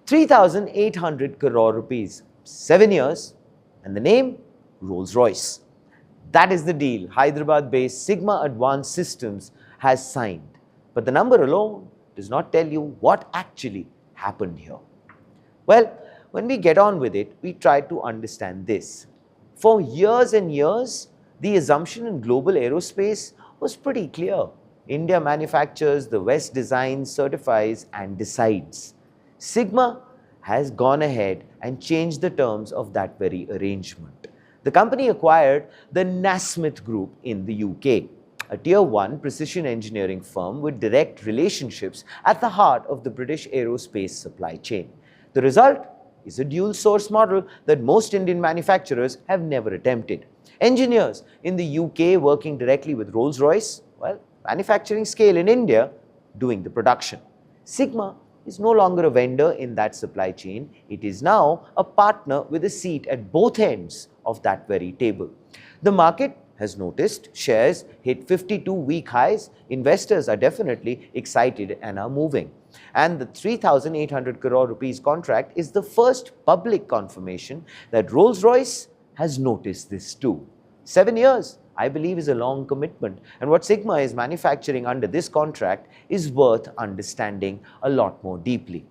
3,800 crore rupees, 7 years, and the name Rolls-Royce. That is the deal Hyderabad-based Sigma Advanced Systems has signed. But the number alone does not tell you what actually happened here. Well, when we get on with it, we try to understand this. For years and years, the assumption in global aerospace was pretty clear. India manufactures, the West designs, certifies, and decides. Sigma has gone ahead and changed the terms of that very arrangement. The company acquired the Nasmith Group in the UK, a Tier 1 precision engineering firm with direct relationships at the heart of the British aerospace supply chain. The result is a dual source model that most Indian manufacturers have never attempted. Engineers in the UK working directly with Rolls-Royce, well, manufacturing scale in India, doing the production. Sigma is no longer a vendor in that supply chain. It is now a partner with a seat at both ends of that very table. The market has noticed shares hit 52-week highs. Investors are definitely excited and are moving. And the 3,800 crore rupees contract is the first public confirmation that Rolls-Royce has noticed this too. 7 years, I believe, is a long commitment. And what Sigma is manufacturing under this contract is worth understanding a lot more deeply.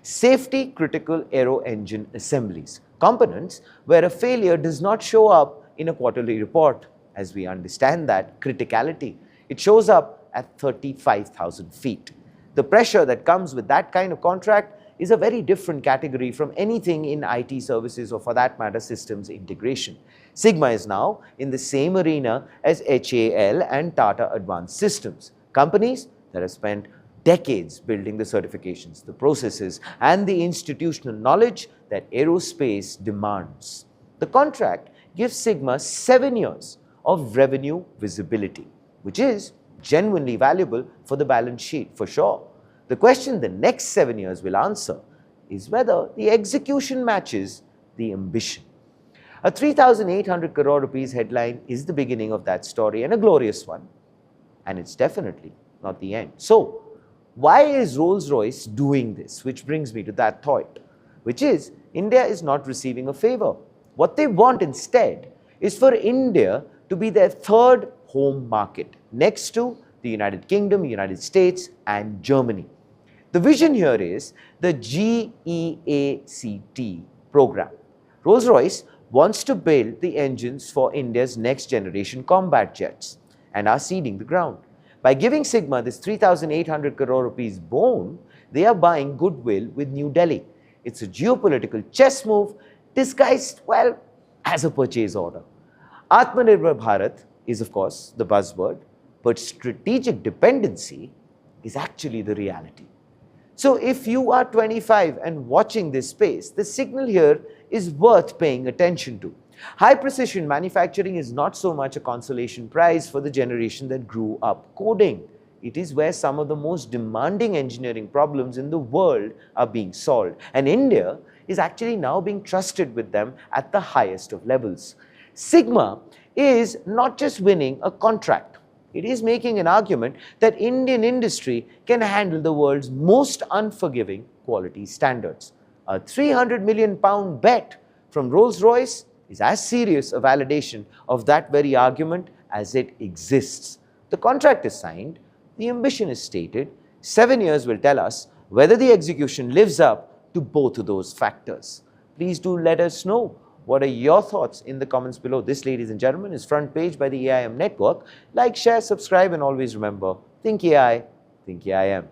Safety critical aero engine assemblies, components where a failure does not show up in a quarterly report. As we understand that criticality, it shows up at 35,000 feet. The pressure that comes with that kind of contract is a very different category from anything in IT services or, for that matter, systems integration. Sigma is now in the same arena as HAL and Tata Advanced Systems, companies that have spent decades building the certifications, the processes, and the institutional knowledge that aerospace demands. The contract gives Sigma 7 years of revenue visibility, which is genuinely valuable for the balance sheet for sure. The question the next 7 years will answer is whether the execution matches the ambition. A 3,800 crore rupees headline is the beginning of that story, and a glorious one. And it's definitely not the end. So, why is Rolls-Royce doing this? Which brings me to that thought, which is India is not receiving a favor. What they want instead is for India to be their third home market, next to the United Kingdom, United States, and Germany. The vision here is the GEACT program. Rolls-Royce wants to build the engines for India's next generation combat jets and are seeding the ground. By giving Sigma this 3,800 crore rupees bone, they are buying goodwill with New Delhi. It's a geopolitical chess move disguised, well, as a purchase order. Atmanirbhar Bharat is, of course, the buzzword, but strategic dependency is actually the reality. So if you are 25 and watching this space, the signal here is worth paying attention to. High precision manufacturing is not so much a consolation prize for the generation that grew up coding. It is where some of the most demanding engineering problems in the world are being solved. And India is actually now being trusted with them at the highest of levels. Sigma is not just winning a contract. It is making an argument that Indian industry can handle the world's most unforgiving quality standards. A £300 million bet from Rolls-Royce is as serious a validation of that very argument as it exists. The contract is signed, the ambition is stated. 7 years will tell us whether the execution lives up to both of those factors. Please do let us know. What are your thoughts in the comments below? This, ladies and gentlemen, is Front Page by the AIM Network. Like, share, subscribe, and always remember, think AI, think AIM.